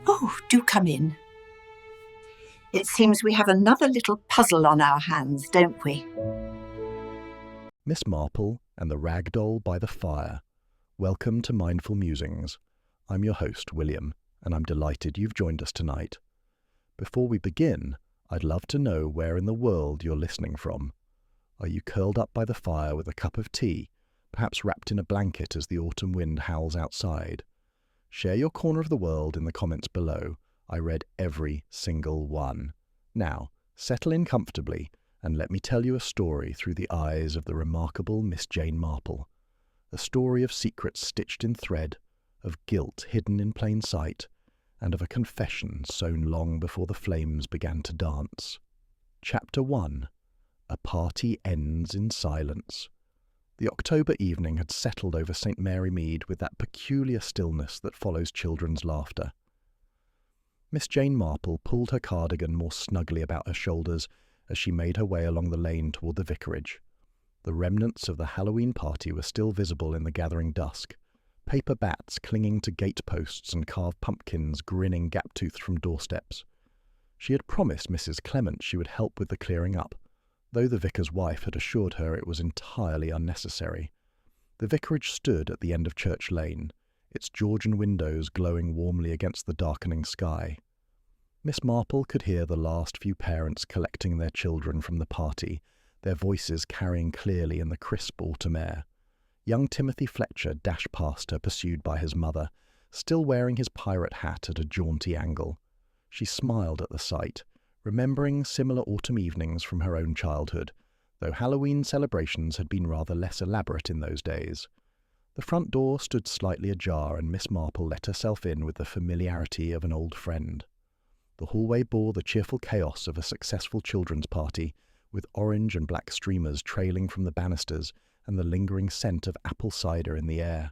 Oh, do come in. It seems we have another little puzzle on our hands, don't we? Miss Marple and the Rag Doll by the Fire. Welcome to Mindful Musings. I'm your host, William, and I'm delighted you've joined us tonight. Before we begin, I'd love to know where in the world you're listening from. Are you curled up by the fire with a cup of tea, perhaps wrapped in a blanket as the autumn wind howls outside? Share your corner of the world in the comments below. I read every single one. Now, settle in comfortably and let me tell you a story through the eyes of the remarkable Miss Jane Marple. A story of secrets stitched in thread, of guilt hidden in plain sight, and of a confession sown long before the flames began to dance. Chapter 1. A Party Ends in Silence. The October evening had settled over St. Mary Mead with that peculiar stillness that follows children's laughter. Miss Jane Marple pulled her cardigan more snugly about her shoulders as she made her way along the lane toward the vicarage. The remnants of the Halloween party were still visible in the gathering dusk, paper bats clinging to gate posts and carved pumpkins grinning gap-toothed from doorsteps. She had promised Mrs. Clement she would help with the clearing up, though the vicar's wife had assured her it was entirely unnecessary. The vicarage stood at the end of Church Lane, its Georgian windows glowing warmly against the darkening sky. Miss Marple could hear the last few parents collecting their children from the party, their voices carrying clearly in the crisp autumn air. Young Timothy Fletcher dashed past her, pursued by his mother, still wearing his pirate hat at a jaunty angle. She smiled at the sight, remembering similar autumn evenings from her own childhood, though Halloween celebrations had been rather less elaborate in those days. The front door stood slightly ajar, and Miss Marple let herself in with the familiarity of an old friend. The hallway bore the cheerful chaos of a successful children's party, with orange and black streamers trailing from the banisters and the lingering scent of apple cider in the air.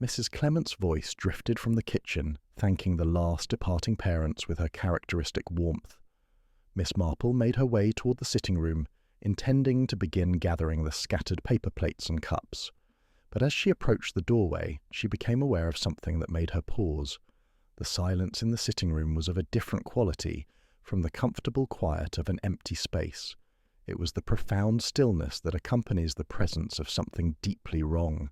Mrs. Clement's voice drifted from the kitchen, thanking the last departing parents with her characteristic warmth. Miss Marple made her way toward the sitting room, intending to begin gathering the scattered paper plates and cups. But as she approached the doorway, she became aware of something that made her pause. The silence in the sitting room was of a different quality from the comfortable quiet of an empty space. It was the profound stillness that accompanies the presence of something deeply wrong.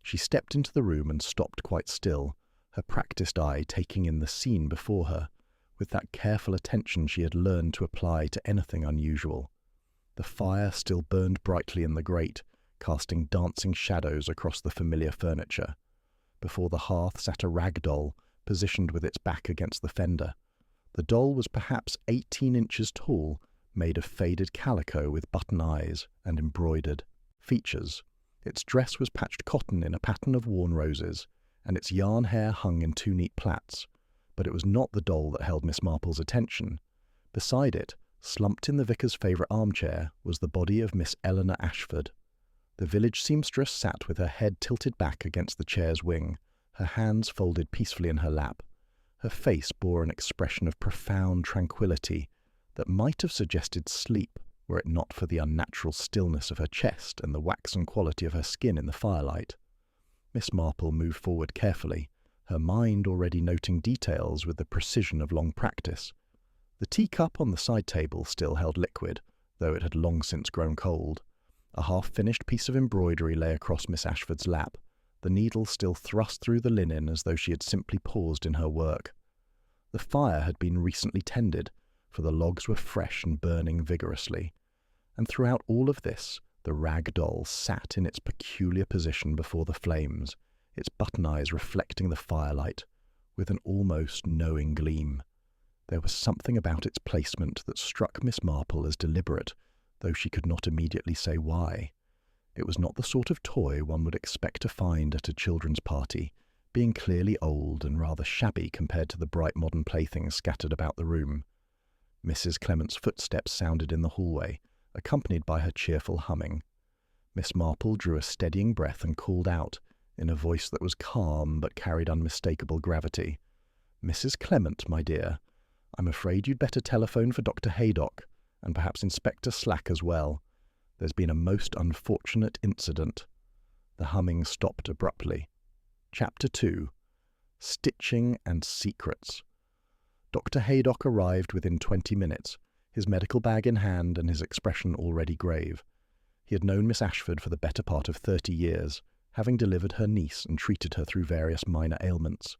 She stepped into the room and stopped quite still, her practiced eye taking in the scene before her, with that careful attention she had learned to apply to anything unusual. The fire still burned brightly in the grate, casting dancing shadows across the familiar furniture. Before the hearth sat a rag doll, positioned with its back against the fender. The doll was perhaps 18 inches tall, made of faded calico with button eyes and embroidered features. Its dress was patched cotton in a pattern of worn roses, and its yarn hair hung in two neat plaits. But it was not the doll that held Miss Marple's attention. Beside it, slumped in the vicar's favourite armchair, was the body of Miss Eleanor Ashford. The village seamstress sat with her head tilted back against the chair's wing, her hands folded peacefully in her lap. Her face bore an expression of profound tranquillity that might have suggested sleep were it not for the unnatural stillness of her chest and the waxen quality of her skin in the firelight. Miss Marple moved forward carefully, her mind already noting details with the precision of long practice. The teacup on the side table still held liquid, though it had long since grown cold. A half-finished piece of embroidery lay across Miss Ashford's lap, the needle still thrust through the linen as though she had simply paused in her work. The fire had been recently tended, for the logs were fresh and burning vigorously. And throughout all of this, the rag doll sat in its peculiar position before the flames, its button eyes reflecting the firelight with an almost knowing gleam. There was something about its placement that struck Miss Marple as deliberate, though she could not immediately say why. It was not the sort of toy one would expect to find at a children's party, being clearly old and rather shabby compared to the bright modern playthings scattered about the room. Mrs. Clement's footsteps sounded in the hallway, accompanied by her cheerful humming. Miss Marple drew a steadying breath and called out, in a voice that was calm but carried unmistakable gravity, "Mrs. Clement, my dear, I'm afraid you'd better telephone for Dr. Haydock, and perhaps Inspector Slack as well. There's been a most unfortunate incident." The humming stopped abruptly. Chapter 2. Stitching and secrets. Dr. Haydock arrived within 20 minutes, his medical bag in hand and his expression already grave. He had known Miss Ashford for the better part of 30 years, having delivered her niece and treated her through various minor ailments.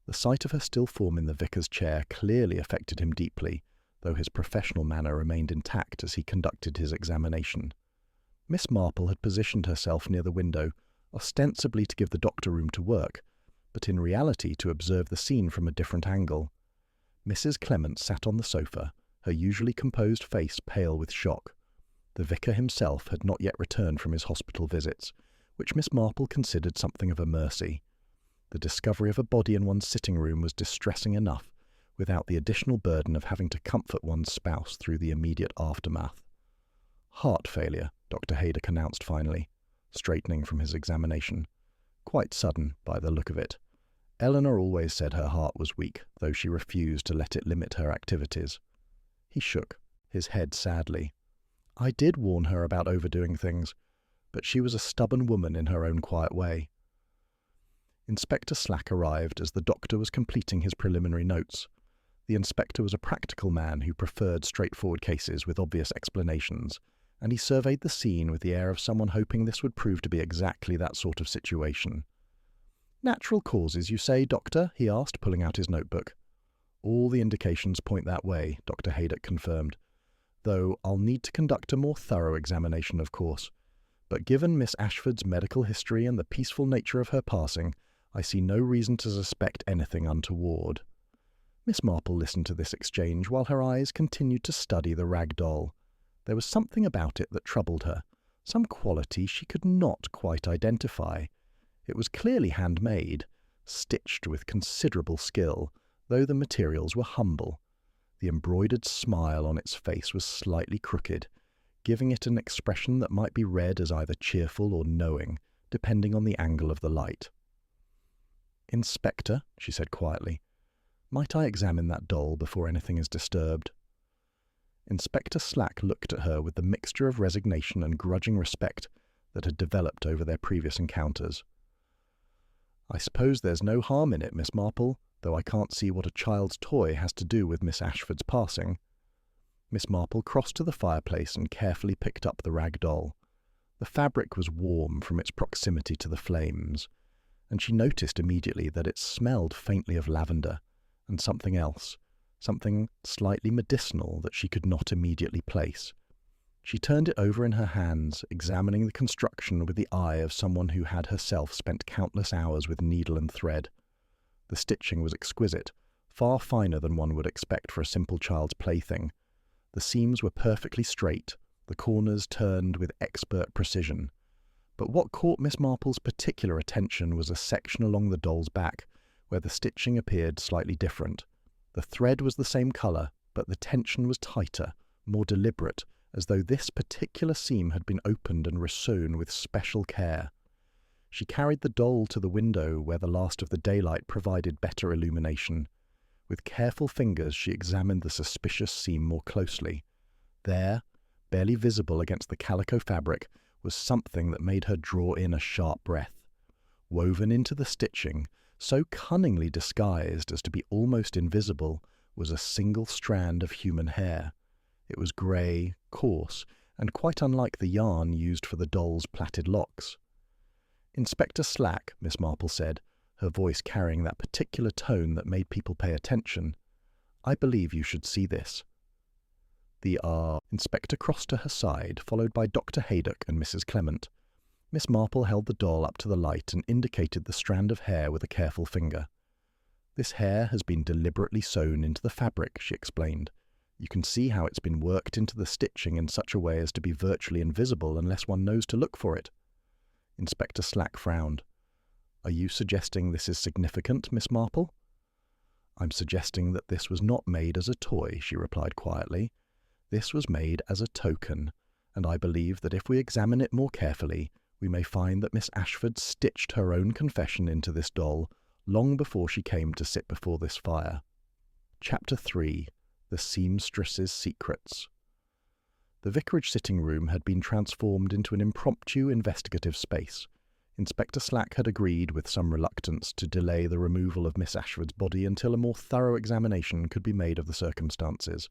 The sight of her still form in the vicar's chair clearly affected him deeply, though his professional manner remained intact as he conducted his examination. Miss Marple had positioned herself near the window, ostensibly to give the doctor room to work, but in reality to observe the scene from a different angle. Mrs. Clement sat on the sofa, her usually composed face pale with shock. The vicar himself had not yet returned from his hospital visits, which Miss Marple considered something of a mercy. The discovery of a body in one's sitting room was distressing enough, without the additional burden of having to comfort one's spouse through the immediate aftermath. "Heart failure," Dr. Haydock announced finally, straightening from his examination. "Quite sudden, by the look of it. Eleanor always said her heart was weak, though she refused to let it limit her activities." He shook, his head sadly. "I did warn her about overdoing things, but she was a stubborn woman in her own quiet way." Inspector Slack arrived as the doctor was completing his preliminary notes. The inspector was a practical man who preferred straightforward cases with obvious explanations, and he surveyed the scene with the air of someone hoping this would prove to be exactly that sort of situation. "Natural causes, you say, Doctor?" he asked, pulling out his notebook. "All the indications point that way," Dr. Haydock confirmed. "Though I'll need to conduct a more thorough examination, of course. But given Miss Ashford's medical history and the peaceful nature of her passing, I see no reason to suspect anything untoward." Miss Marple listened to this exchange while her eyes continued to study the rag doll. There was something about it that troubled her, some quality she could not quite identify. It was clearly handmade, stitched with considerable skill, though the materials were humble. The embroidered smile on its face was slightly crooked, giving it an expression that might be read as either cheerful or knowing, depending on the angle of the light. "Inspector," she said quietly, "might I examine that doll before anything is disturbed?" Inspector Slack looked at her with the mixture of resignation and grudging respect that had developed over their previous encounters. "I suppose there's no harm in it, Miss Marple, though I can't see what a child's toy has to do with Miss Ashford's passing." Miss Marple crossed to the fireplace and carefully picked up the rag doll. The fabric was warm from its proximity to the flames, and she noticed immediately that it smelled faintly of lavender, and something else, something slightly medicinal that she could not immediately place. She turned it over in her hands, examining the construction with the eye of someone who had herself spent countless hours with needle and thread. The stitching was exquisite, far finer than one would expect for a simple child's plaything. The seams were perfectly straight, the corners turned with expert precision. But what caught Miss Marple's particular attention was a section along the doll's back, where the stitching appeared slightly different. The thread was the same colour, but the tension was tighter, more deliberate, as though this particular seam had been opened and resewn with special care. She carried the doll to the window where the last of the daylight provided better illumination. With careful fingers she examined the suspicious seam more closely. There, barely visible against the calico fabric, was something that made her draw in a sharp breath. Woven into the stitching, so cunningly disguised as to be almost invisible, was a single strand of human hair. It was grey, coarse, and quite unlike the yarn used for the doll's plaited locks. "Inspector Slack," Miss Marple said, her voice carrying that particular tone that made people pay attention, "I believe you should see this." The inspector crossed to her side, followed by Dr. Haydock and Mrs. Clement. Miss Marple held the doll up to the light and indicated the strand of hair with a careful finger. "This hair has been deliberately sewn into the fabric," she explained. "You can see how it's been worked into the stitching in such a way as to be virtually invisible unless one knows to look for it." Inspector Slack frowned. "Are you suggesting this is significant, Miss Marple?" "I'm suggesting that this was not made as a toy," she replied quietly. "This was made as a token, and I believe that if we examine it more carefully, we may find that Miss Ashford stitched her own confession into this doll long before she came to sit before this fire." Chapter 3. The Seamstress's Secrets. The vicarage sitting room had been transformed into an impromptu investigative space. Inspector Slack had agreed with some reluctance to delay the removal of Miss Ashford's body until a more thorough examination could be made of the circumstances.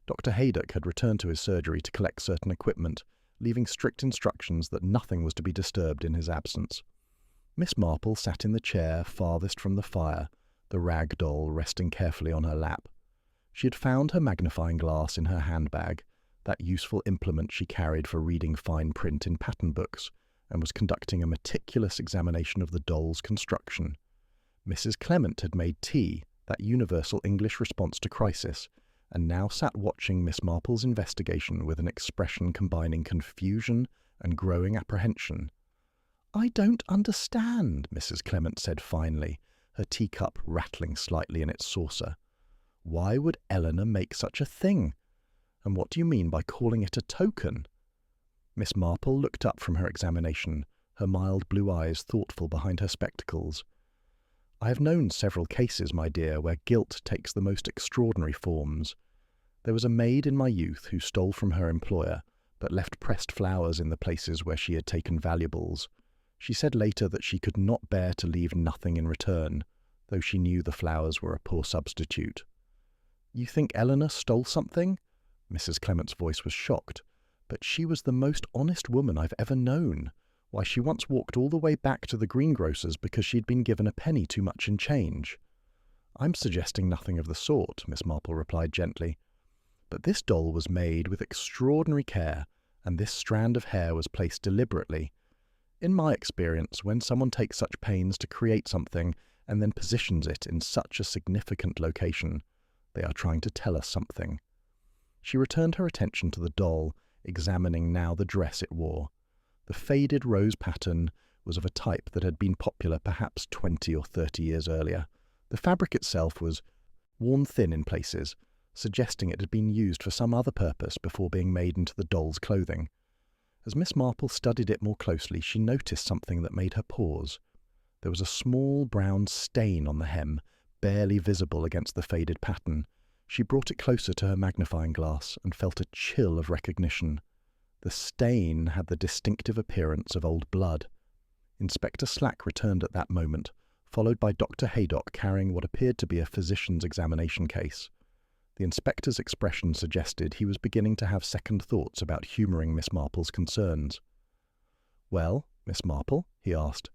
Dr. Haydock had returned to his surgery to collect certain equipment, leaving strict instructions that nothing was to be disturbed in his absence. Miss Marple sat in the chair farthest from the fire, the rag doll resting carefully on her lap. She had found her magnifying glass in her handbag, that useful implement she carried for reading fine print in pattern books, and was conducting a meticulous examination of the doll's construction. Mrs. Clement had made tea, that universal English response to crisis, and now sat watching Miss Marple's investigation with an expression combining confusion and growing apprehension. "I don't understand," Mrs. Clement said finally, her teacup rattling slightly in its saucer. "Why would Eleanor make such a thing? And what do you mean by calling it a token?" Miss Marple looked up from her examination, her mild blue eyes thoughtful behind her spectacles. "I have known several cases, my dear, where guilt takes the most extraordinary forms. There was a maid in my youth who stole from her employer, but left pressed flowers in the places where she had taken valuables. She said later that she could not bear to leave nothing in return, though she knew the flowers were a poor substitute." "You think Eleanor stole something?" Mrs. Clement's voice was shocked. "But she was the most honest woman I've ever known. Why, she once walked all the way back to the greengrocer's because she'd been given a penny too much in change." "I'm suggesting nothing of the sort," Miss Marple replied gently. "But this doll was made with extraordinary care, and this strand of hair was placed deliberately. In my experience, when someone takes such pains to create something and then positions it in such a significant location, they are trying to tell us something." She returned her attention to the doll, examining now the dress it wore. The faded rose pattern was of a type that had been popular perhaps 20 or 30 years earlier. The fabric itself was worn thin in places, suggesting it had been used for some other purpose before being made into the doll's clothing. As Miss Marple studied it more closely, she noticed something that made her pause. There was a small brown stain on the hem, barely visible against the faded pattern. She brought it closer to her magnifying glass and felt a chill of recognition. The stain had the distinctive appearance of old blood. Inspector Slack returned at that moment, followed by Dr. Haydock carrying what appeared to be a physician's examination case. The inspector's expression suggested he was beginning to have second thoughts about humouring Miss Marple's concerns. "Well, Miss Marple," he asked,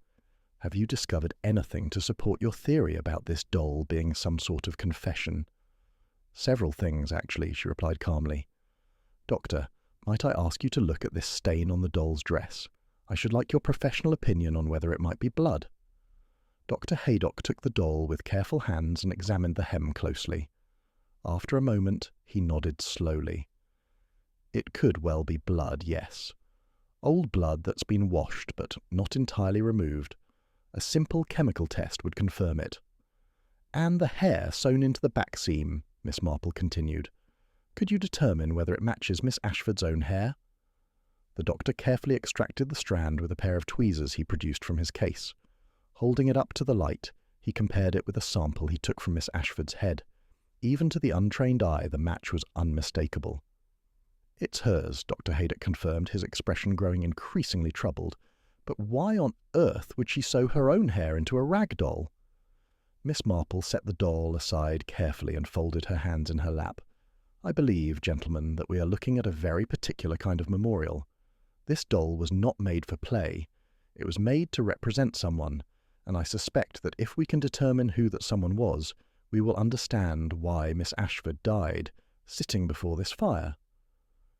"have you discovered anything to support your theory about this doll being some sort of confession?" "Several things, actually," she replied calmly. "Doctor, might I ask you to look at this stain on the doll's dress? I should like your professional opinion on whether it might be blood." Dr. Haydock took the doll with careful hands and examined the hem closely. After a moment, he nodded slowly. "It could well be blood, yes. Old blood that's been washed but not entirely removed. A simple chemical test would confirm it." "And the hair sewn into the back seam," Miss Marple continued. "Could you determine whether it matches Miss Ashford's own hair?" The doctor carefully extracted the strand with a pair of tweezers he produced from his case. Holding it up to the light, he compared it with a sample he took from Miss Ashford's head. Even to the untrained eye, the match was unmistakable. "It's hers," Dr. Haydock confirmed, his expression growing increasingly troubled. "But why on earth would she sew her own hair into a rag doll?" Miss Marple set the doll aside carefully and folded her hands in her lap. "I believe, gentlemen, that we are looking at a very particular kind of memorial. This doll was not made for play. It was made to represent someone, and I suspect that if we can determine who that someone was, we will understand why Miss Ashford died, sitting before this fire."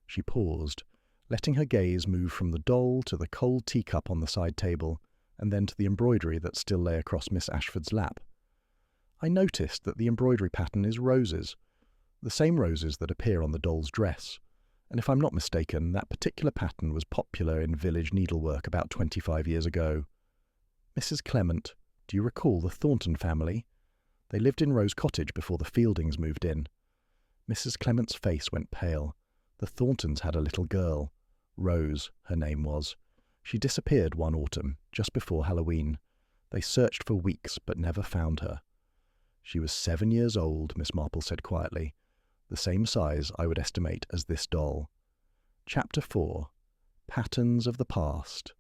She paused, letting her gaze move from the doll to the cold teacup on the side table, and then to the embroidery that still lay across Miss Ashford's lap. "I noticed that the embroidery pattern is roses, the same roses that appear on the doll's dress, and if I'm not mistaken, that particular pattern was popular in village needlework about 25 years ago. Mrs. Clement, do you recall the Thornton family? They lived in Rose Cottage before the Fieldings moved in." Mrs. Clement's face went pale. The Thorntons had a little girl. Rose, her name was. She disappeared one autumn, just before Halloween. They searched for weeks, but never found her. "She was 7 years old," Miss Marple said quietly. "The same size, I would estimate, as this doll." Chapter 4. Patterns of the Past.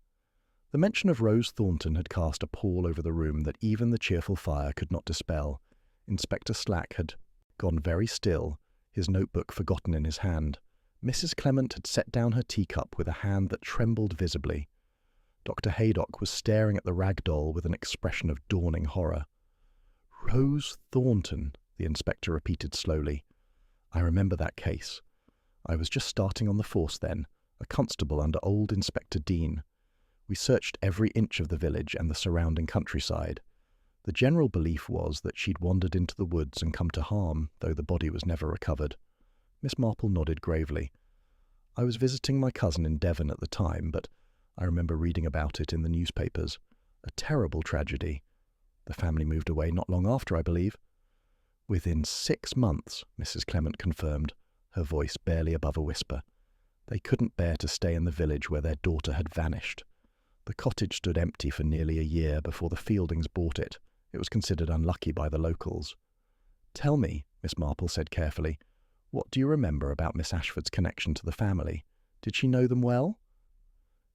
The mention of Rose Thornton had cast a pall over the room that even the cheerful fire could not dispel. Inspector Slack had gone very still, his notebook forgotten in his hand. Mrs. Clement had set down her teacup with a hand that trembled visibly. Dr. Haydock was staring at the rag doll with an expression of dawning horror. "Rose Thornton," the inspector repeated slowly. "I remember that case. I was just starting on the force then, a constable under old Inspector Dean. We searched every inch of the village and the surrounding countryside. The general belief was that she'd wandered into the woods and come to harm, though the body was never recovered." Miss Marple nodded gravely. "I was visiting my cousin in Devon at the time, but I remember reading about it in the newspapers. A terrible tragedy. The family moved away not long after, I believe." "Within 6 months," Mrs. Clement confirmed, her voice barely above a whisper. "They couldn't bear to stay in the village where their daughter had vanished. The cottage stood empty for nearly a year before the Fieldings bought it. It was considered unlucky by the locals." "Tell me," Miss Marple said carefully, "what do you remember about Miss Ashford's connection to the family? Did she know them well?"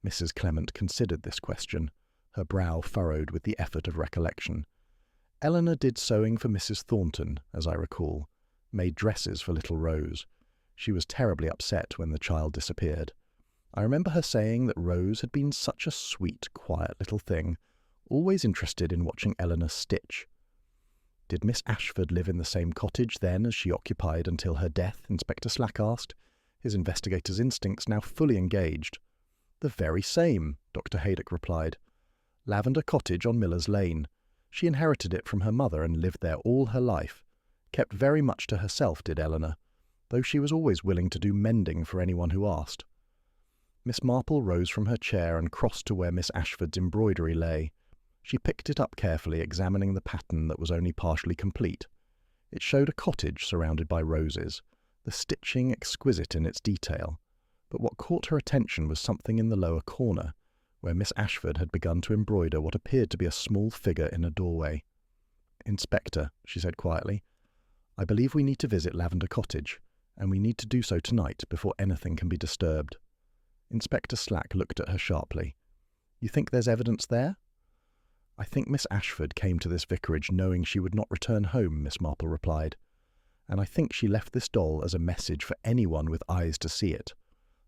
Mrs. Clement considered this question, her brow furrowed with the effort of recollection. "Eleanor did sewing for Mrs. Thornton, as I recall, made dresses for little Rose. She was terribly upset when the child disappeared. I remember her saying that Rose had been such a sweet, quiet little thing, always interested in watching Eleanor stitch." "Did Miss Ashford live in the same cottage then as she occupied until her death?" Inspector Slack asked, his investigator's instincts now fully engaged. "The very same," Dr. Haydock replied. "Lavender Cottage on Miller's Lane. She inherited it from her mother and lived there all her life. Kept very much to herself, did Eleanor, though she was always willing to do mending for anyone who asked." Miss Marple rose from her chair and crossed to where Miss Ashford's embroidery lay. She picked it up carefully, examining the pattern that was only partially complete. It showed a cottage surrounded by roses, the stitching exquisite in its detail. But what caught her attention was something in the lower corner, where Miss Ashford had begun to embroider what appeared to be a small figure in a doorway. "Inspector," she said quietly, "I believe we need to visit Lavender Cottage, and we need to do so tonight before anything can be disturbed." Inspector Slack looked at her sharply. "You think there's evidence there?" "I think Miss Ashford came to this vicarage knowing she would not return home," Miss Marple replied. "And I think she left this doll as a message for anyone with eyes to see it.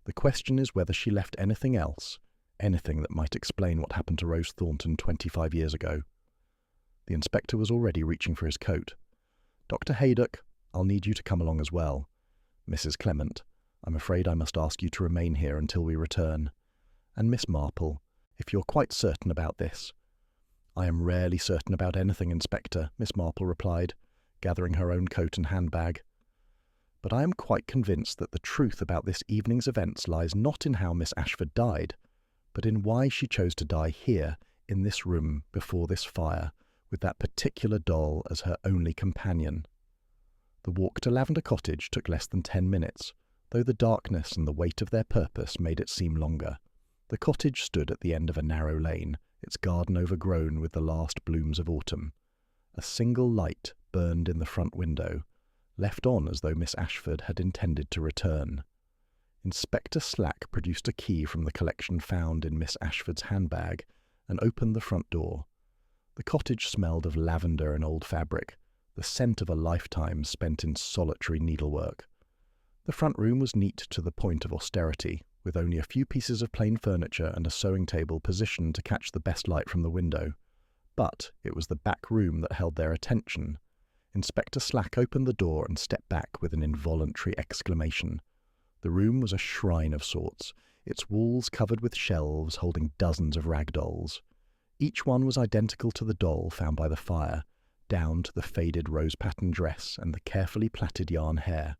The question is whether she left anything else, anything that might explain what happened to Rose Thornton 25 years ago." The inspector was already reaching for his coat. "Dr. Haydock, I'll need you to come along as well. Mrs. Clement, I'm afraid I must ask you to remain here until we return. And Miss Marple, if you're quite certain about this." "I am rarely certain about anything, Inspector," Miss Marple replied, gathering her own coat and handbag. "But I am quite convinced that the truth about this evening's events lies not in how Miss Ashford died, but in why she chose to die here, in this room, before this fire, with that particular doll as her only companion." The walk to Lavender Cottage took less than 10 minutes, though the darkness and the weight of their purpose made it seem longer. The cottage stood at the end of a narrow lane, its garden overgrown with the last blooms of autumn. A single light burned in the front window, left on as though Miss Ashford had intended to return. Inspector Slack produced a key from the collection found in Miss Ashford's handbag and opened the front door. The cottage smelled of lavender and old fabric, the scent of a lifetime spent in solitary needlework. The front room was neat to the point of austerity, with only a few pieces of plain furniture and a sewing table positioned to catch the best light from the window. But it was the back room that held their attention. Inspector Slack opened the door and stepped back with an involuntary exclamation. The room was a shrine of sorts, its walls covered with shelves holding dozens of rag dolls. Each one was identical to the doll found by the fire, down to the faded rose-patterned dress and the carefully plaited yarn hair.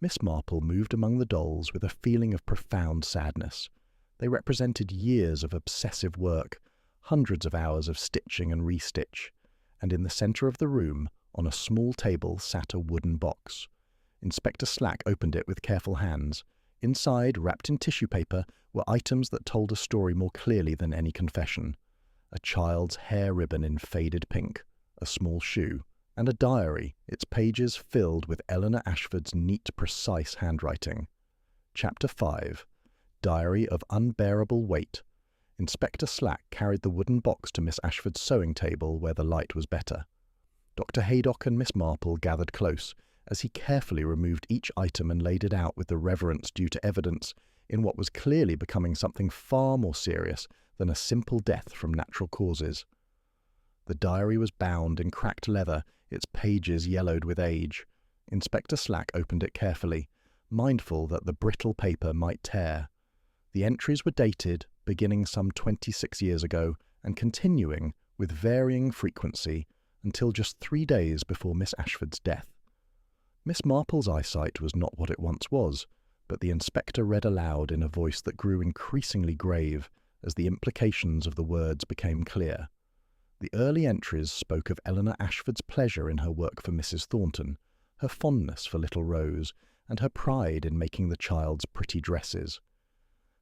Miss Marple moved among the dolls with a feeling of profound sadness. They represented years of obsessive work, hundreds of hours of stitching and restitch, and in the centre of the room, on a small table, sat a wooden box. Inspector Slack opened it with careful hands. Inside, wrapped in tissue paper, were items that told a story more clearly than any confession. A child's hair ribbon in faded pink, a small shoe, and a diary, its pages filled with Eleanor Ashford's neat, precise handwriting. Chapter 5. Diary of Unbearable Weight. Inspector Slack carried the wooden box to Miss Ashford's sewing table where the light was better. Dr. Haydock and Miss Marple gathered close as he carefully removed each item and laid it out with the reverence due to evidence in what was clearly becoming something far more serious than a simple death from natural causes. The diary was bound in cracked leather, its pages yellowed with age. Inspector Slack opened it carefully, mindful that the brittle paper might tear. The entries were dated, beginning some 26 years ago and continuing, with varying frequency, until just 3 days before Miss Ashford's death. Miss Marple's eyesight was not what it once was, but the inspector read aloud in a voice that grew increasingly grave as the implications of the words became clear. The early entries spoke of Eleanor Ashford's pleasure in her work for Mrs. Thornton, her fondness for little Rose, and her pride in making the child's pretty dresses.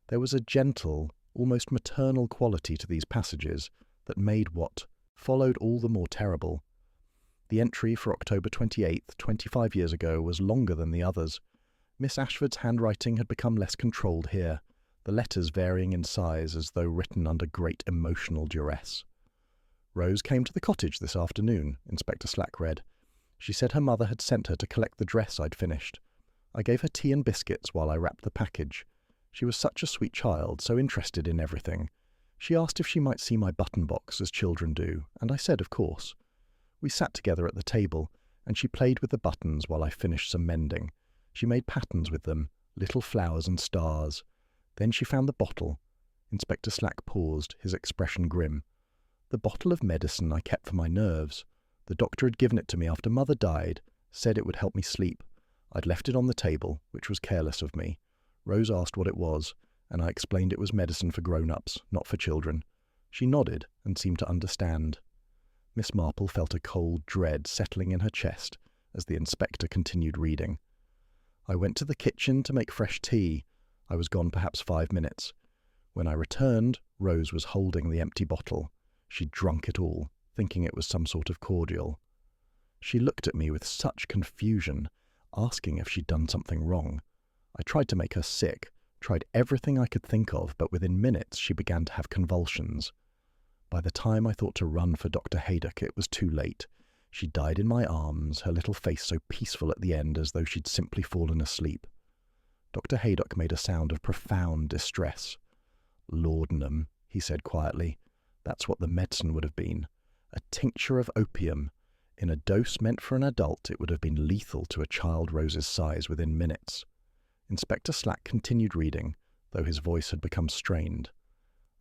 There was a gentle, almost maternal quality to these passages that made what followed all the more terrible. The entry for October 28th, 25 years ago, was longer than the others. Miss Ashford's handwriting had become less controlled here, the letters varying in size as though written under great emotional duress. Rose came to the cottage this afternoon, Inspector Slack read. She said her mother had sent her to collect the dress I'd finished. I gave her tea and biscuits while I wrapped the package. She was such a sweet child, so interested in everything. She asked if she might see my button box, as children do, and I said of course. We sat together at the table, and she played with the buttons while I finished some mending. She made patterns with them, little flowers and stars. Then she found the bottle. Inspector Slack paused, his expression grim. The bottle of medicine I kept for my nerves. The doctor had given it to me after Mother died, said it would help me sleep. I'd left it on the table, which was careless of me. Rose asked what it was, and I explained it was medicine for grown-ups, not for children. She nodded and seemed to understand. Miss Marple felt a cold dread settling in her chest as the inspector continued reading. I went to the kitchen to make fresh tea. I was gone perhaps 5 minutes. When I returned, Rose was holding the empty bottle. She'd drunk it all, thinking it was some sort of cordial. She looked at me with such confusion, asking if she'd done something wrong. I tried to make her sick, tried everything I could think of, but within minutes she began to have convulsions. By the time I thought to run for Dr. Haydock, it was too late. She died in my arms, her little face so peaceful at the end as though she'd simply fallen asleep. Dr. Haydock made a sound of profound distress. Laudanum, he said quietly. That's what the medicine would have been. A tincture of opium. In a dose meant for an adult, it would have been lethal to a child Rose's size within minutes. Inspector Slack continued reading, though his voice had become strained.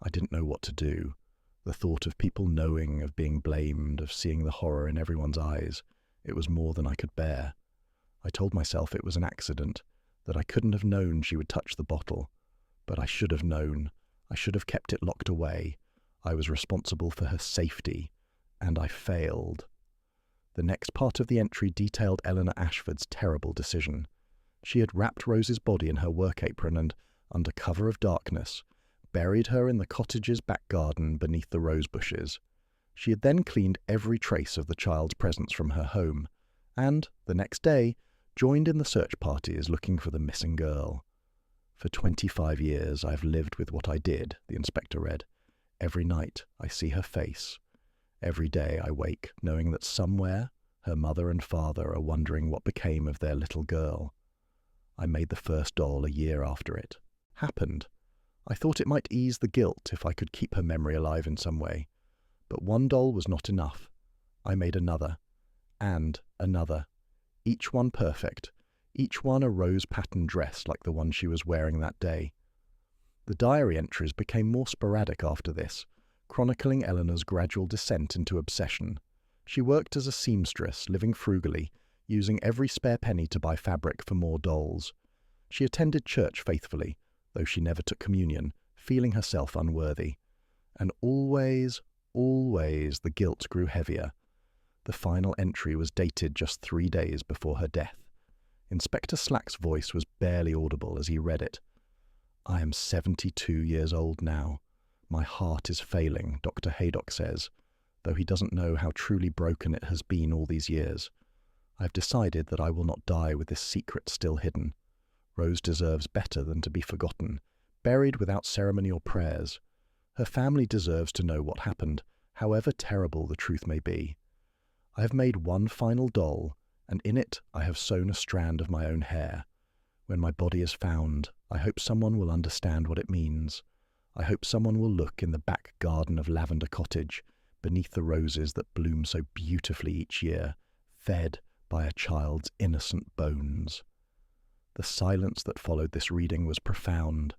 I didn't know what to do. The thought of people knowing, of being blamed, of seeing the horror in everyone's eyes, it was more than I could bear. I told myself it was an accident, that I couldn't have known she would touch the bottle. But I should have known. I should have kept it locked away. I was responsible for her safety, and I failed. The next part of the entry detailed Eleanor Ashford's terrible decision. She had wrapped Rose's body in her work apron and, under cover of darkness, buried her in the cottage's back garden beneath the rose bushes. She had then cleaned every trace of the child's presence from her home, and, the next day, joined in the search parties looking for the missing girl. For 25 years I've lived with what I did, the inspector read. Every night I see her face. Every day I wake knowing that somewhere her mother and father are wondering what became of their little girl. I made the first doll a year after it happened. I thought it might ease the guilt if I could keep her memory alive in some way. But one doll was not enough. I made another, and another, each one perfect, each one a rose-patterned dress like the one she was wearing that day. The diary entries became more sporadic after this, chronicling Eleanor's gradual descent into obsession. She worked as a seamstress, living frugally, using every spare penny to buy fabric for more dolls. She attended church faithfully, though she never took communion, feeling herself unworthy. And always, always the guilt grew heavier. The final entry was dated just 3 days before her death. Inspector Slack's voice was barely audible as he read it. I am 72 years old now. My heart is failing, Dr. Haydock says, though he doesn't know how truly broken it has been all these years. I've decided that I will not die with this secret still hidden. Rose deserves better than to be forgotten, buried without ceremony or prayers. Her family deserves to know what happened, however terrible the truth may be. I have made one final doll, and in it I have sewn a strand of my own hair. When my body is found, I hope someone will understand what it means. I hope someone will look in the back garden of Lavender Cottage, beneath the roses that bloom so beautifully each year, fed by a child's innocent bones. The silence that followed this reading was profound.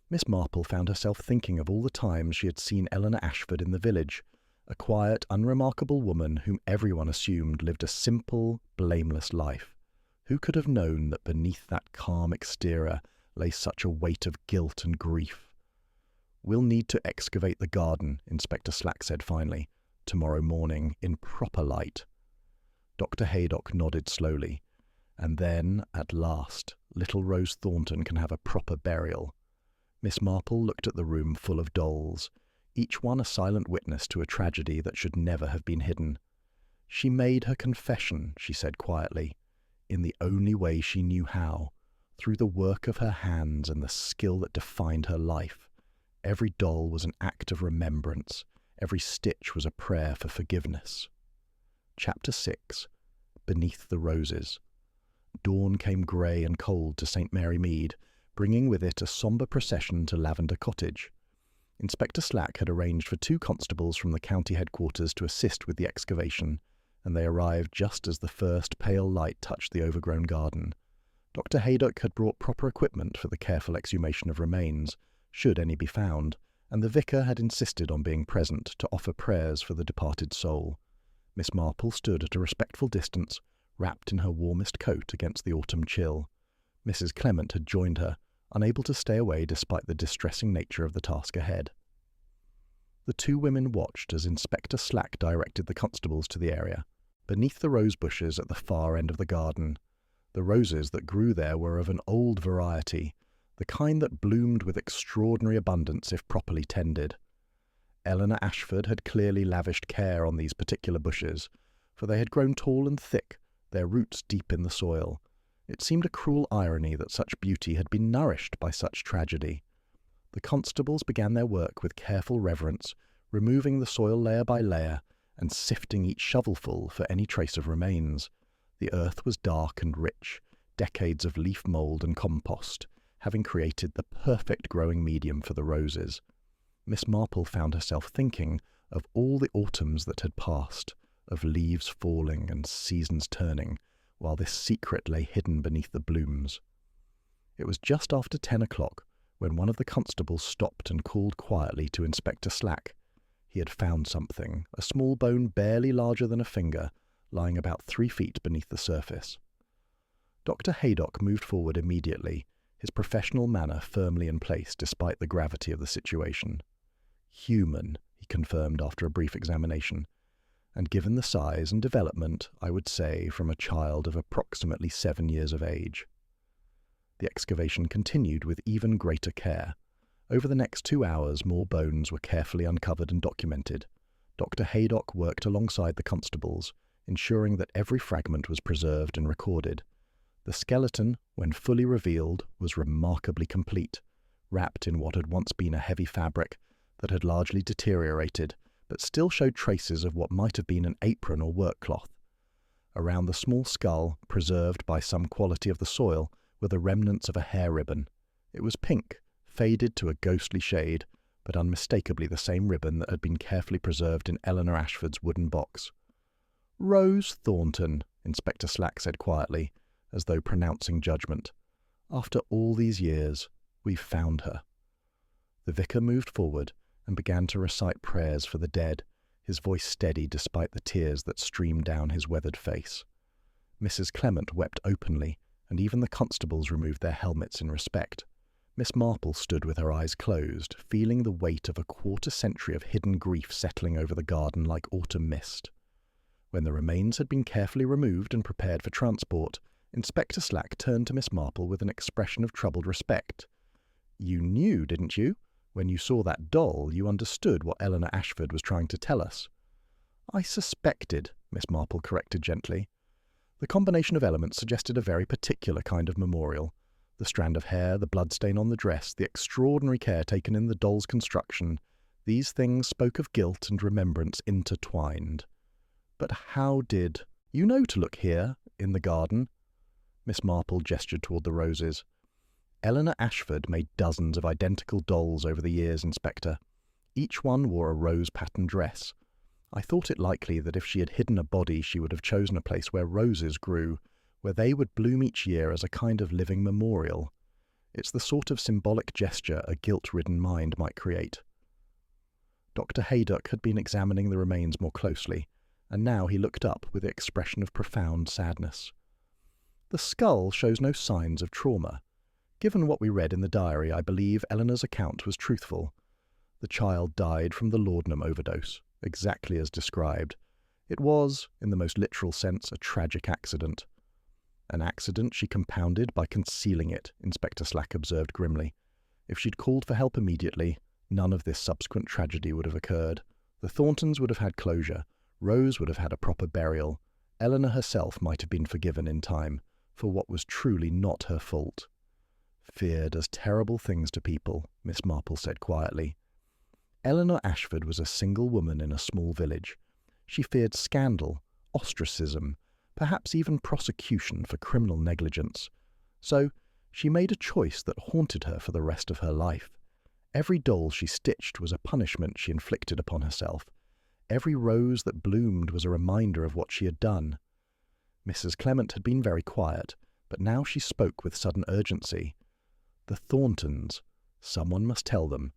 Miss Marple found herself thinking of all the times she had seen Eleanor Ashford in the village, a quiet, unremarkable woman whom everyone assumed lived a simple, blameless life. Who could have known that beneath that calm exterior lay such a weight of guilt and grief? "We'll need to excavate the garden," Inspector Slack said finally, "tomorrow morning in proper light." Dr. Haydock nodded slowly. "And then, at last, little Rose Thornton can have a proper burial." Miss Marple looked at the room full of dolls, each one a silent witness to a tragedy that should never have been hidden. "She made her confession," she said quietly, "in the only way she knew how, through the work of her hands and the skill that defined her life. Every doll was an act of remembrance. Every stitch was a prayer for forgiveness." Chapter 6. Beneath the Roses. Dawn came grey and cold to St. Mary Mead, bringing with it a sombre procession to Lavender Cottage. Inspector Slack had arranged for 2 constables from the county headquarters to assist with the excavation, and they arrived just as the first pale light touched the overgrown garden. Dr. Haydock had brought proper equipment for the careful exhumation of remains, should any be found, and the vicar had insisted on being present to offer prayers for the departed soul. Miss Marple stood at a respectful distance, wrapped in her warmest coat against the autumn chill. Mrs. Clement had joined her, unable to stay away despite the distressing nature of the task ahead. The 2 women watched as Inspector Slack directed the constables to the area, beneath the rose bushes at the far end of the garden. The roses that grew there were of an old variety, the kind that bloomed with extraordinary abundance if properly tended. Eleanor Ashford had clearly lavished care on these particular bushes, for they had grown tall and thick, their roots deep in the soil. It seemed a cruel irony that such beauty had been nourished by such tragedy. The constables began their work with careful reverence, removing the soil layer by layer and sifting each shovelful for any trace of remains. The earth was dark and rich, decades of leaf mould and compost, having created the perfect growing medium for the roses. Miss Marple found herself thinking of all the autumns that had passed, of leaves falling and seasons turning, while this secret lay hidden beneath the blooms. It was just after 10 o'clock when one of the constables stopped and called quietly to Inspector Slack. He had found something, a small bone barely larger than a finger, lying about 3 feet beneath the surface. Dr. Haydock moved forward immediately, his professional manner firmly in place despite the gravity of the situation. "Human," he confirmed after a brief examination, "and given the size and development, I would say, from a child of approximately 7 years of age." The excavation continued with even greater care. Over the next 2 hours, more bones were carefully uncovered and documented. Dr. Haydock worked alongside the constables, ensuring that every fragment was preserved and recorded. The skeleton, when fully revealed, was remarkably complete, wrapped in what had once been a heavy fabric that had largely deteriorated, but still showed traces of what might have been an apron or work cloth. Around the small skull, preserved by some quality of the soil, were the remnants of a hair ribbon. It was pink, faded to a ghostly shade, but unmistakably the same ribbon that had been carefully preserved in Eleanor Ashford's wooden box. "Rose Thornton," Inspector Slack said quietly, as though pronouncing judgment. "After all these years, we've found her." The vicar moved forward and began to recite prayers for the dead, his voice steady despite the tears that streamed down his weathered face. Mrs. Clement wept openly, and even the constables removed their helmets in respect. Miss Marple stood with her eyes closed, feeling the weight of a quarter-century of hidden grief settling over the garden like autumn mist. When the remains had been carefully removed and prepared for transport, Inspector Slack turned to Miss Marple with an expression of troubled respect. "You knew, didn't you? When you saw that doll, you understood what Eleanor Ashford was trying to tell us." "I suspected," Miss Marple corrected gently. The combination of elements suggested a very particular kind of memorial. The strand of hair, the bloodstain on the dress, the extraordinary care taken in the doll's construction. These things spoke of guilt and remembrance intertwined. But how did— "You know to look here, in the garden." Miss Marple gestured toward the roses. "Eleanor Ashford made dozens of identical dolls over the years, Inspector. Each one wore a rose-patterned dress. I thought it likely that if she had hidden a body, she would have chosen a place where roses grew, where they would bloom each year as a kind of living memorial. It's the sort of symbolic gesture a guilt-ridden mind might create." Dr. Haydock had been examining the remains more closely, and now he looked up with the expression of profound sadness. "The skull shows no signs of trauma. Given what we read in the diary, I believe Eleanor's account was truthful. The child died from the laudanum overdose, exactly as described. It was, in the most literal sense, a tragic accident." "An accident she compounded by concealing it," Inspector Slack observed grimly. "If she'd called for help immediately, none of this subsequent tragedy would have occurred. The Thorntons would have had closure. Rose would have had a proper burial. Eleanor herself might have been forgiven in time for what was truly not her fault." "Fear does terrible things to people," Miss Marple said quietly. Eleanor Ashford was a single woman in a small village. She feared scandal, ostracism, perhaps even prosecution for criminal negligence. So she made a choice that haunted her for the rest of her life. Every doll she stitched was a punishment she inflicted upon herself. Every rose that bloomed was a reminder of what she had done. Mrs. Clement had been very quiet, but now she spoke with sudden urgency. "The Thorntons. Someone must tell them.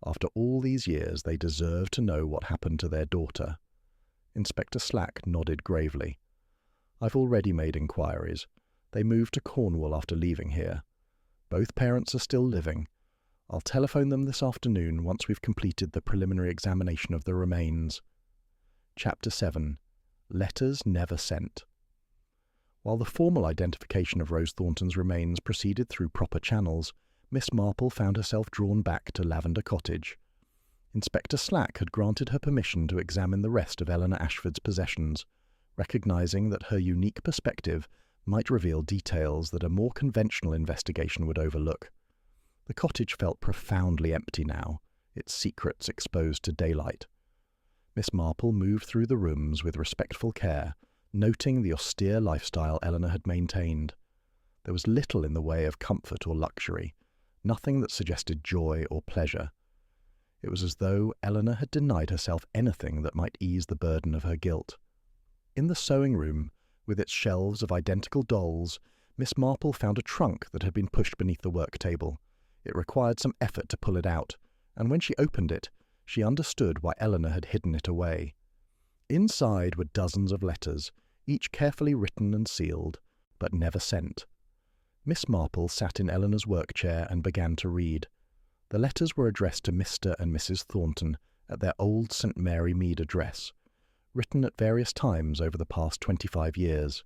After all these years, they deserve to know what happened to their daughter." Inspector Slack nodded gravely. "I've already made inquiries. They moved to Cornwall after leaving here. Both parents are still living. I'll telephone them this afternoon once we've completed the preliminary examination of the remains." Chapter 7. Letters Never Sent. While the formal identification of Rose Thornton's remains proceeded through proper channels, Miss Marple found herself drawn back to Lavender Cottage. Inspector Slack had granted her permission to examine the rest of Eleanor Ashford's possessions, recognizing that her unique perspective might reveal details that a more conventional investigation would overlook. The cottage felt profoundly empty now, its secrets exposed to daylight. Miss Marple moved through the rooms with respectful care, noting the austere lifestyle Eleanor had maintained. There was little in the way of comfort or luxury, nothing that suggested joy or pleasure. It was as though Eleanor had denied herself anything that might ease the burden of her guilt. In the sewing room, with its shelves of identical dolls, Miss Marple found a trunk that had been pushed beneath the work table. It required some effort to pull it out, and when she opened it, she understood why Eleanor had hidden it away. Inside were dozens of letters, each carefully written and sealed, but never sent. Miss Marple sat in Eleanor's work chair and began to read. The letters were addressed to Mr. and Mrs. Thornton at their old St. Mary Mead address, written at various times over the past 25 years.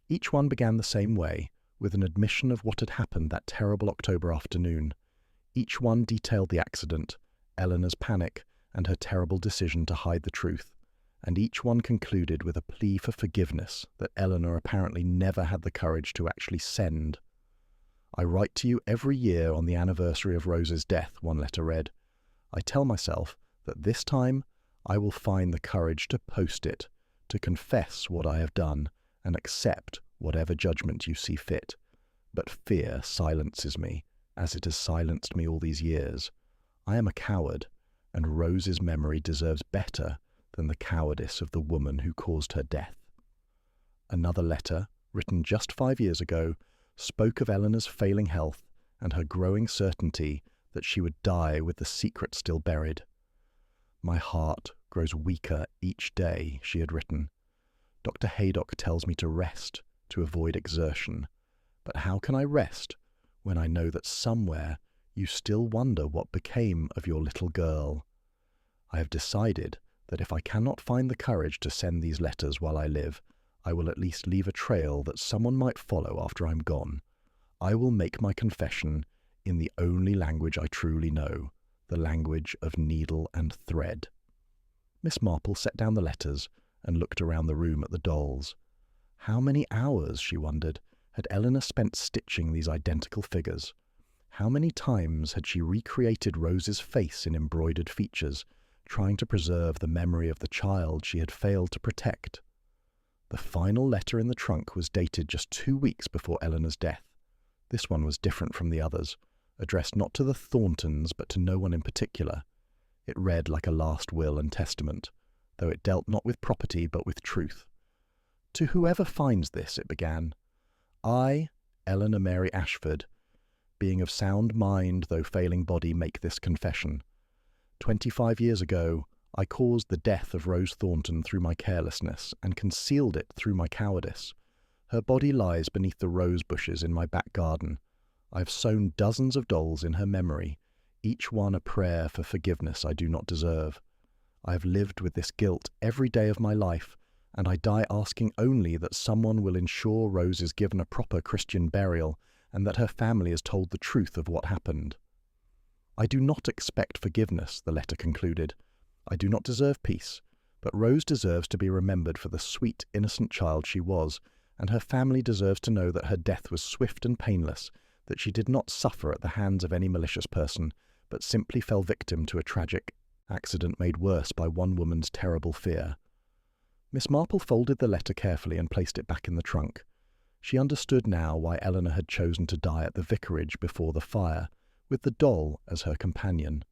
Each one began the same way, with an admission of what had happened that terrible October afternoon. Each one detailed the accident, Eleanor's panic, and her terrible decision to hide the truth, and each one concluded with a plea for forgiveness that Eleanor apparently never had the courage to actually send. "I write to you every year on the anniversary of Rose's death," one letter read. "I tell myself that this time I will find the courage to post it, to confess what I have done, and accept whatever judgment you see fit. But fear silences me, as it has silenced me all these years. I am a coward, and Rose's memory deserves better than the cowardice of the woman who caused her death." Another letter, written just 5 years ago, spoke of Eleanor's failing health and her growing certainty that she would die with the secret still buried. "My heart grows weaker each day," she had written. "Dr. Haydock tells me to rest, to avoid exertion. But how can I rest when I know that somewhere you still wonder what became of your little girl? I have decided that if I cannot find the courage to send these letters while I live, I will at least leave a trail that someone might follow after I'm gone. I will make my confession in the only language I truly know, the language of needle and thread." Miss Marple set down the letters and looked around the room at the dolls. How many hours, she wondered, had Eleanor spent stitching these identical figures? How many times had she recreated Rose's face in embroidered features, trying to preserve the memory of the child she had failed to protect? The final letter in the trunk was dated just 2 weeks before Eleanor's death. This one was different from the others, addressed not to the Thorntons but to no one in particular. It read like a last will and testament, though it dealt not with property but with truth. To whoever finds this, it began, I, Eleanor Mary Ashford, being of sound mind though failing body, make this confession. 25 years ago, I caused the death of Rose Thornton through my carelessness and concealed it through my cowardice. Her body lies beneath the rose bushes in my back garden. I have sewn dozens of dolls in her memory, each one a prayer for forgiveness I do not deserve. I have lived with this guilt every day of my life, and I die asking only that someone will ensure Rose is given a proper Christian burial and that her family is told the truth of what happened. I do not expect forgiveness, the letter concluded. I do not deserve peace, but Rose deserves to be remembered for the sweet, innocent child she was, and her family deserves to know that her death was swift and painless, that she did not suffer at the hands of any malicious person, but simply fell victim to a tragic accident made worse by one woman's terrible fear. Miss Marple folded the letter carefully and placed it back in the trunk. She understood now why Eleanor had chosen to die at the vicarage before the fire, with the doll as her companion.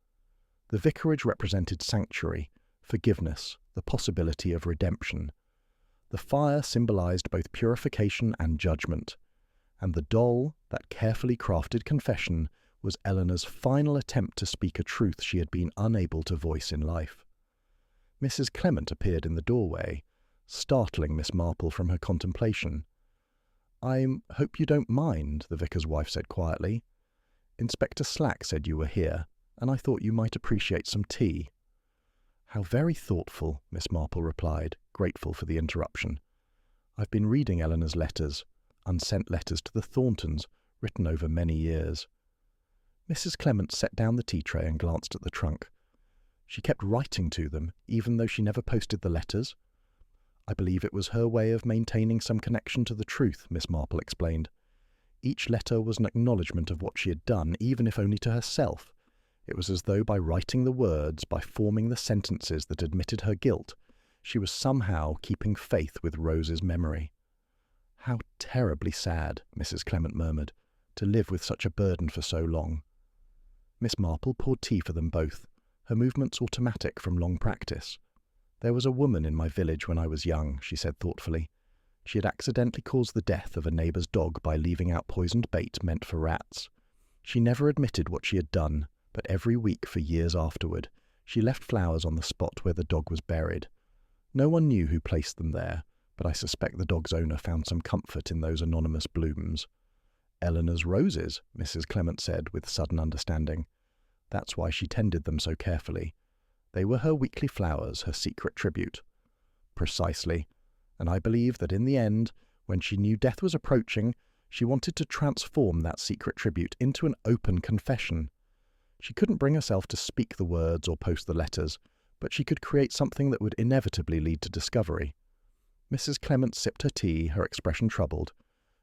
The vicarage represented sanctuary, forgiveness, the possibility of redemption. The fire symbolized both purification and judgment, and the doll, that carefully crafted confession, was Eleanor's final attempt to speak a truth she had been unable to voice in life. Mrs. Clement appeared in the doorway, startling Miss Marple from her contemplation. "I hope you don't mind," the vicar's wife said quietly. "Inspector Slack said you were here, and I thought you might appreciate some tea." "How very thoughtful," Miss Marple replied, grateful for the interruption. "I've been reading Eleanor's letters, unsent letters to the Thorntons, written over many years." Mrs. Clement set down the tea tray and glanced at the trunk. She kept writing to them, even though she never posted the letters. "I believe it was her way of maintaining some connection to the truth," Miss Marple explained. Each letter was an acknowledgement of what she had done, even if only to herself. It was as though by writing the words, by forming the sentences that admitted her guilt, she was somehow keeping faith with Rose's memory. "How terribly sad," Mrs. Clement murmured, "to live with such a burden for so long." Miss Marple poured tea for them both, her movements automatic from long practice. "There was a woman in my village when I was young," she said thoughtfully. She had accidentally caused the death of a neighbour's dog by leaving out poisoned bait meant for rats. She never admitted what she had done, but every week for years afterward, she left flowers on the spot where the dog was buried. No one knew who placed them there, but I suspect the dog's owner found some comfort in those anonymous blooms. "Eleanor's roses," Mrs. Clement said with sudden understanding. "That's why she tended them so carefully. They were her weekly flowers, her secret tribute." "Precisely. And I believe that in the end, when she knew death was approaching, she wanted to transform that secret tribute into an open confession. She couldn't bring herself to speak the words or post the letters, but she could create something that would inevitably lead to discovery." Mrs. Clement sipped her tea, her expression troubled.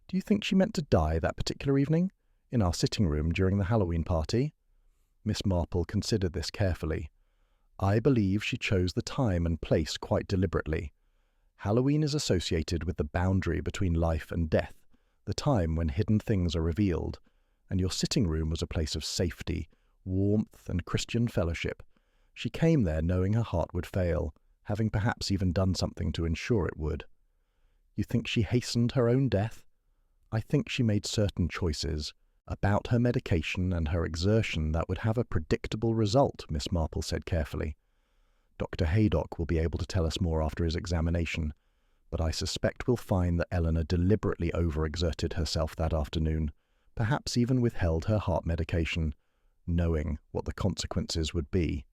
"Do you think she meant to die that particular evening? In our sitting room during the Halloween party?" Miss Marple considered this carefully. "I believe she chose the time and place quite deliberately. Halloween is associated with the boundary between life and death, the time when hidden things are revealed, and your sitting room was a place of safety, warmth, and Christian fellowship. She came there knowing her heart would fail, having perhaps even done something to ensure it would." "You think she hastened her own death?" "I think she made certain choices about her medication and her exertion that would have a predictable result," Miss Marple said carefully. "Dr. Haydock will be able to tell us more after his examination, but I suspect we'll find that Eleanor deliberately overexerted herself that afternoon, perhaps even withheld her heart medication, knowing what the consequences would be."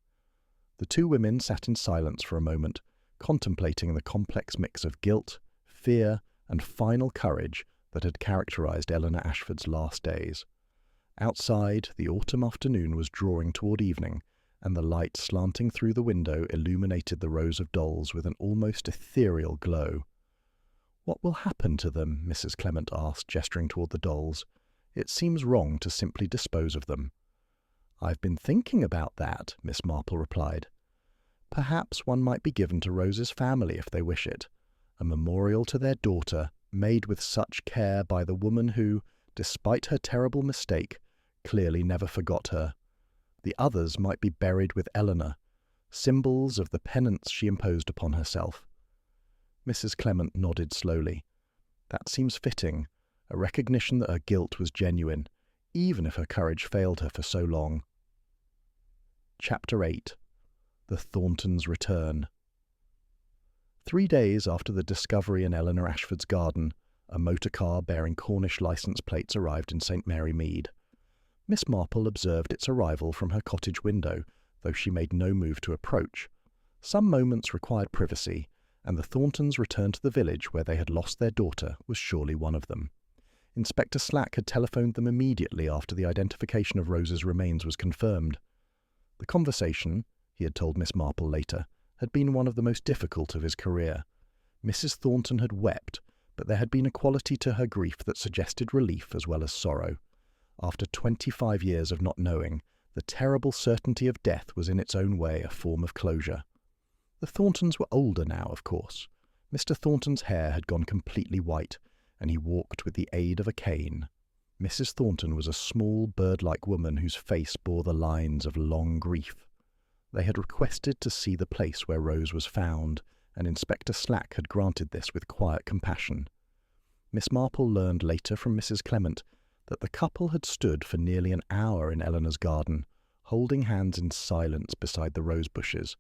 The two women sat in silence for a moment, contemplating the complex mix of guilt, fear, and final courage that had characterized Eleanor Ashford's last days. Outside, the autumn afternoon was drawing toward evening, and the light slanting through the window illuminated the rows of dolls with an almost ethereal glow. "What will happen to them?" Mrs. Clement asked, gesturing toward the dolls. It seems wrong to simply dispose of them. "I've been thinking about that," Miss Marple replied. "Perhaps one might be given to Rose's family if they wish it, a memorial to their daughter, made with such care by the woman who, despite her terrible mistake, clearly never forgot her. The others might be buried with Eleanor, symbols of the penance she imposed upon herself." Mrs. Clement nodded slowly. That seems fitting, a recognition that her guilt was genuine, even if her courage failed her for so long. Chapter 8. The Thorntons' Return. 3 days after the discovery in Eleanor Ashford's garden, a motor car bearing Cornish licence plates arrived in St. Mary Mead. Miss Marple observed its arrival from her cottage window, though she made no move to approach. Some moments required privacy, and the Thorntons' return to the village where they had lost their daughter was surely one of them. Inspector Slack had telephoned them immediately after the identification of Rose's remains was confirmed. The conversation, he had told Miss Marple later, had been one of the most difficult of his career. Mrs. Thornton had wept, but there had been a quality to her grief that suggested relief as well as sorrow. After 25 years of not knowing, the terrible certainty of death was in its own way a form of closure. The Thorntons were older now, of course. Mr. Thornton's hair had gone completely white, and he walked with the aid of a cane. Mrs. Thornton was a small, bird-like woman whose face bore the lines of long grief. They had requested to see the place where Rose was found, and Inspector Slack had granted this with quiet compassion. Miss Marple learned later from Mrs. Clement that the couple had stood for nearly an hour in Eleanor's garden, holding hands in silence beside the rose bushes.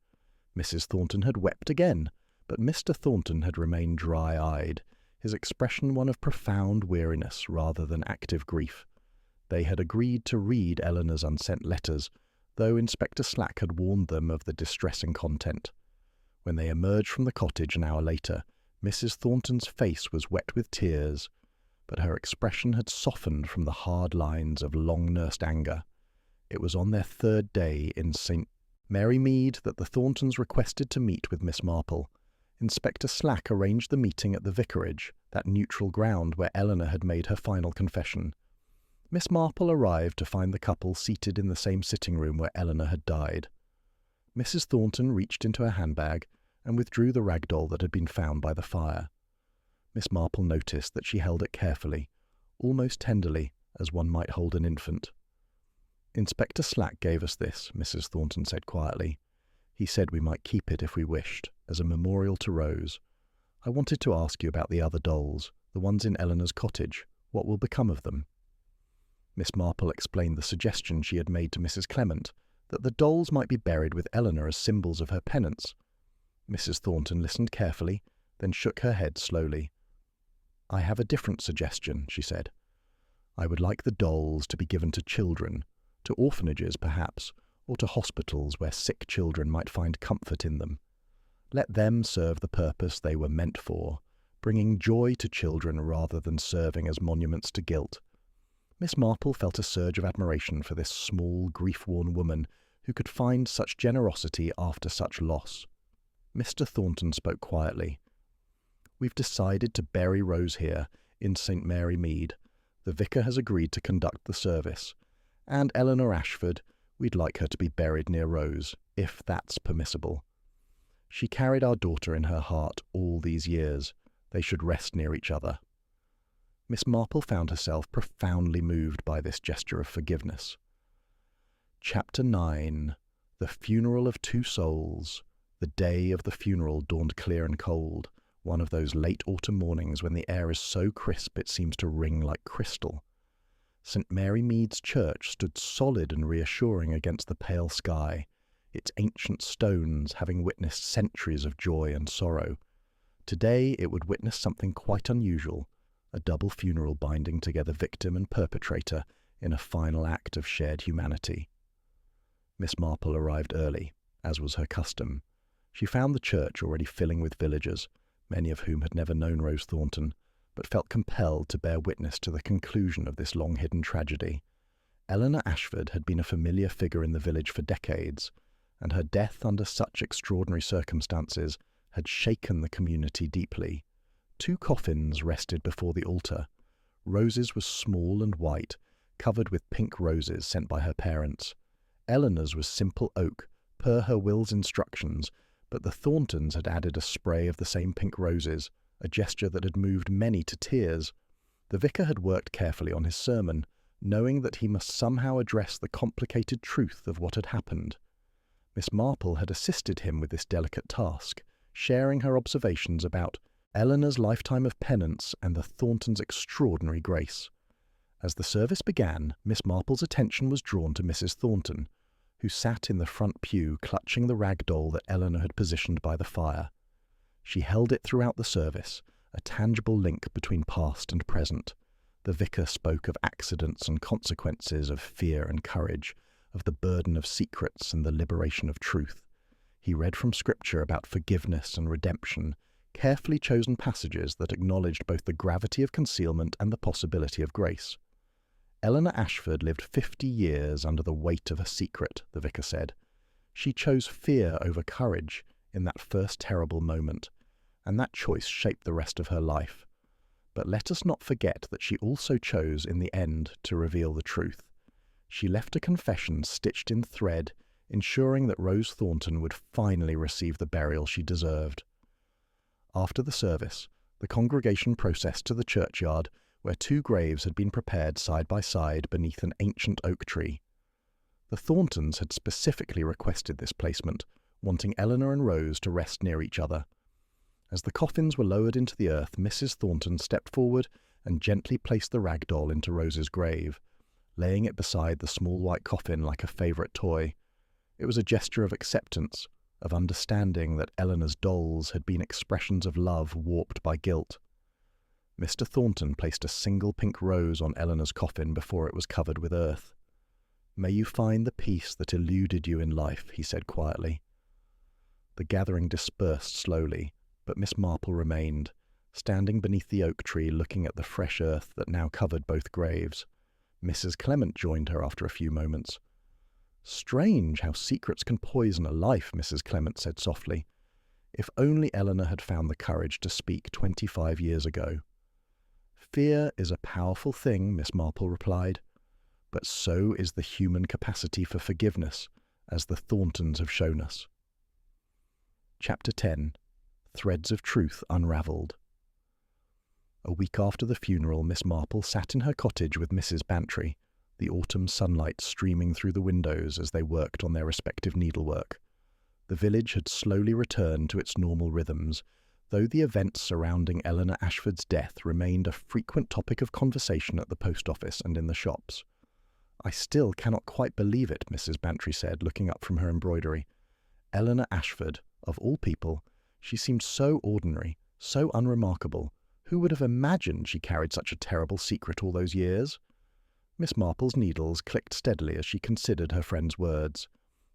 Mrs. Thornton had wept again, but Mr. Thornton had remained dry-eyed, his expression one of profound weariness rather than active grief. They had agreed to read Eleanor's unsent letters, though Inspector Slack had warned them of the distressing content. When they emerged from the cottage an hour later, Mrs. Thornton's face was wet with tears, but her expression had softened from the hard lines of long-nursed anger. It was on their 3rd day in St. Mary Mead that the Thorntons requested to meet with Miss Marple. Inspector Slack arranged the meeting at the vicarage, that neutral ground where Eleanor had made her final confession. Miss Marple arrived to find the couple seated in the same sitting room where Eleanor had died. Mrs. Thornton reached into her handbag and withdrew the rag doll that had been found by the fire. Miss Marple noticed that she held it carefully, almost tenderly, as one might hold an infant. "Inspector Slack gave us this," Mrs. Thornton said quietly. "He said we might keep it if we wished, as a memorial to Rose. I wanted to ask you about the other dolls, the ones in Eleanor's cottage. What will become of them?" Miss Marple explained the suggestion she had made to Mrs. Clement, that the dolls might be buried with Eleanor as symbols of her penance. Mrs. Thornton listened carefully, then shook her head slowly. "I have a different suggestion," she said. "I would like the dolls to be given to children, to orphanages perhaps, or to hospitals where sick children might find comfort in them. Let them serve the purpose they were meant for, bringing joy to children rather than serving as monuments to guilt." Miss Marple felt a surge of admiration for this small, grief-worn woman who could find such generosity after such loss. Mr. Thornton spoke quietly. "We've decided to bury Rose here, in St. Mary Mead. The vicar has agreed to conduct the service. And Eleanor Ashford, we'd like her to be buried near Rose, if that's permissible. She carried our daughter in her heart all these years. They should rest near each other." Miss Marple found herself profoundly moved by this gesture of forgiveness. Chapter 9. The Funeral of Two Souls. The day of the funeral dawned clear and cold, one of those late autumn mornings when the air is so crisp it seems to ring like crystal. St. Mary Mead's church stood solid and reassuring against the pale sky, its ancient stones having witnessed centuries of joy and sorrow. Today it would witness something quite unusual, a double funeral binding together victim and perpetrator in a final act of shared humanity. Miss Marple arrived early, as was her custom. She found the church already filling with villagers, many of whom had never known Rose Thornton, but felt compelled to bear witness to the conclusion of this long-hidden tragedy. Eleanor Ashford had been a familiar figure in the village for decades, and her death under such extraordinary circumstances had shaken the community deeply. 2 coffins rested before the altar. Rose's was small and white, covered with pink roses sent by her parents. Eleanor's was simple oak, per her will's instructions, but the Thorntons had added a spray of the same pink roses, a gesture that had moved many to tears. The vicar had worked carefully on his sermon, knowing that he must somehow address the complicated truth of what had happened. Miss Marple had assisted him with this delicate task, sharing her observations about Eleanor's lifetime of penance and the Thorntons' extraordinary grace. As the service began, Miss Marple's attention was drawn to Mrs. Thornton, who sat in the front pew clutching the rag doll that Eleanor had positioned by the fire. She held it throughout the service, a tangible link between past and present. The vicar spoke of accidents and consequences, of fear and courage, of the burden of secrets and the liberation of truth. He read from Scripture about forgiveness and redemption, carefully chosen passages that acknowledged both the gravity of concealment and the possibility of grace. Eleanor Ashford lived 50 years under the weight of a secret, the vicar said. She chose fear over courage in that first terrible moment, and that choice shaped the rest of her life. But let us not forget that she also chose in the end to reveal the truth. She left a confession stitched in thread, ensuring that Rose Thornton would finally receive the burial she deserved. After the service, the congregation processed to the churchyard, where 2 graves had been prepared side by side beneath an ancient oak tree. The Thorntons had specifically requested this placement, wanting Eleanor and Rose to rest near each other. As the coffins were lowered into the earth, Mrs. Thornton stepped forward and gently placed the rag doll into Rose's grave, laying it beside the small white coffin like a favourite toy. It was a gesture of acceptance, of understanding that Eleanor's dolls had been expressions of love warped by guilt. Mr. Thornton placed a single pink rose on Eleanor's coffin before it was covered with earth. "May you find the peace that eluded you in life," he said quietly. The gathering dispersed slowly, but Miss Marple remained, standing beneath the oak tree looking at the fresh earth that now covered both graves. Mrs. Clement joined her after a few moments. "Strange how secrets can poison a life," Mrs. Clement said softly. "If only Eleanor had found the courage to speak 25 years ago." "Fear is a powerful thing," Miss Marple replied, "but so is the human capacity for forgiveness, as the Thorntons have shown us." Chapter 10. Threads of Truth Unravelled. A week after the funeral, Miss Marple sat in her cottage with Mrs. Bantry, the autumn sunlight streaming through the windows as they worked on their respective needlework. The village had slowly returned to its normal rhythms, though the events surrounding Eleanor Ashford's death remained a frequent topic of conversation at the post office and in the shops. "I still cannot quite believe it," Mrs. Bantry said, looking up from her embroidery. Eleanor Ashford, of all people, she seemed so ordinary, so unremarkable. Who would have imagined she carried such a terrible secret all those years? Miss Marple's needles clicked steadily as she considered her friend's words.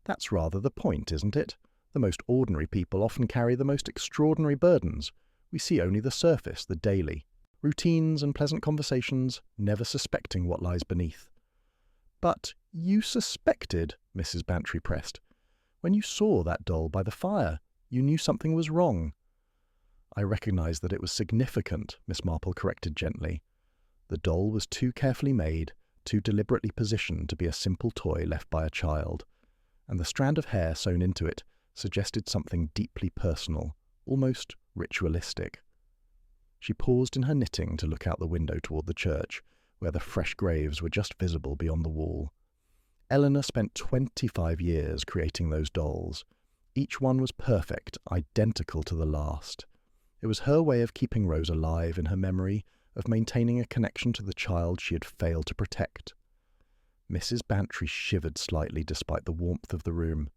"That's rather the point, isn't it? The most ordinary people often carry the most extraordinary burdens. We see only the surface, the daily. Routines and pleasant conversations, never suspecting what lies beneath." "But you suspected," Mrs. Bantry pressed. "When you saw that doll by the fire, you knew something was wrong." "I recognized that it was significant," Miss Marple corrected gently. "The doll was too carefully made, too deliberately positioned to be a simple toy left by a child, and the strand of hair sewn into it suggested something deeply personal, almost ritualistic." She paused in her knitting to look out the window toward the church, where the fresh graves were just visible beyond the wall. Eleanor spent 25 years creating those dolls. Each one was perfect, identical to the last. It was her way of keeping Rose alive in her memory, of maintaining a connection to the child she had failed to protect. Mrs. Bantry shivered slightly despite the warmth of the room.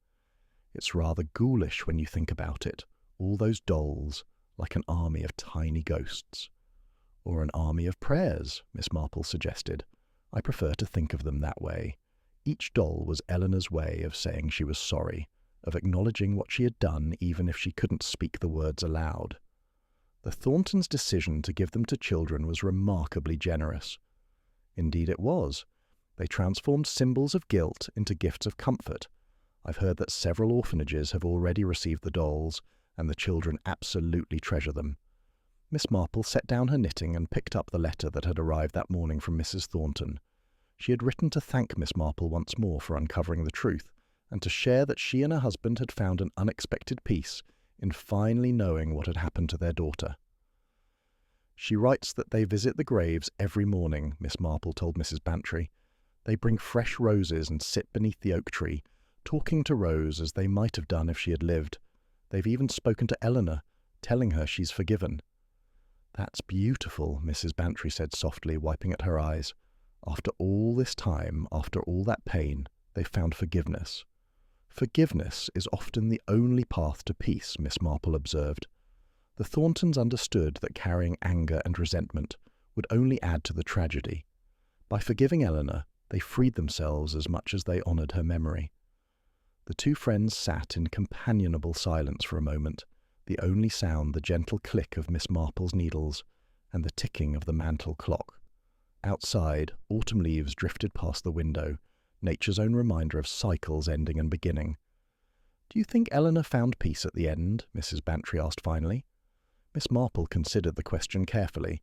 "It's rather ghoulish when you think about it. All those dolls, like an army of tiny ghosts." "Or an army of prayers," Miss Marple suggested. "I prefer to think of them that way." Each doll was Eleanor's way of saying she was sorry, of acknowledging what she had done even if she couldn't speak the words aloud. The Thorntons' decision to give them to children was remarkably generous. Indeed it was. They transformed symbols of guilt into gifts of comfort. I've heard that several orphanages have already received the dolls, and the children absolutely treasure them. Miss Marple set down her knitting and picked up the letter that had arrived that morning from Mrs. Thornton. She had written to thank Miss Marple once more for uncovering the truth, and to share that she and her husband had found an unexpected peace in finally knowing what had happened to their daughter. She writes that they visit the graves every morning, Miss Marple told Mrs. Bantry. They bring fresh roses and sit beneath the oak tree, talking to Rose as they might have done if she had lived. They've even spoken to Eleanor, telling her she's forgiven. That's beautiful, Mrs. Bantry said softly, wiping at her eyes. After all this time, after all that pain, they've found forgiveness. Forgiveness is often the only path to peace, Miss Marple observed. The Thorntons understood that carrying anger and resentment would only add to the tragedy. By forgiving Eleanor, they freed themselves as much as they honoured her memory. The two friends sat in companionable silence for a moment, the only sound the gentle click of Miss Marple's needles and the ticking of the mantel clock. Outside, autumn leaves drifted past the window, nature's own reminder of cycles ending and beginning. "Do you think Eleanor found peace at the end?" Mrs. Bantry asked finally. Miss Marple considered the question carefully.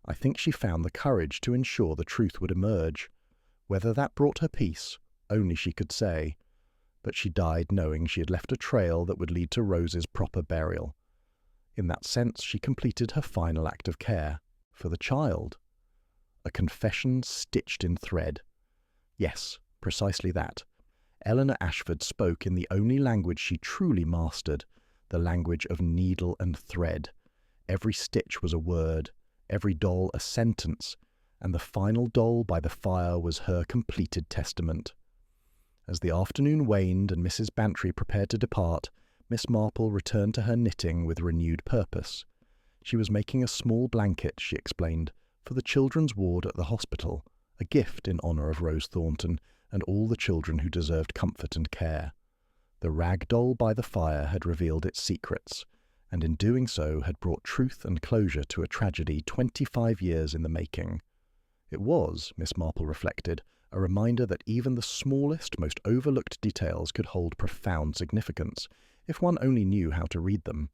"I think she found the courage to ensure the truth would emerge. Whether that brought her peace, only she could say. But she died knowing she had left a trail that would lead to Rose's proper burial. In that sense, she completed her final act of care for the child. A confession stitched in thread. Yes, precisely that. Eleanor Ashford spoke in the only language she truly mastered, the language of needle and thread. Every stitch was a word, every doll a sentence, and the final doll by the fire was her completed testament. As the afternoon waned and Mrs. Bantry prepared to depart, Miss Marple returned to her knitting with renewed purpose. She was making a small blanket, she explained, for the children's ward at the hospital, a gift in honour of Rose Thornton and all the children who deserved comfort and care. The rag doll by the fire had revealed its secrets, and in doing so had brought truth and closure to a tragedy 25 years in the making. It was, Miss Marple reflected, a reminder that even the smallest, most overlooked details could hold profound significance, if one only knew how to read them.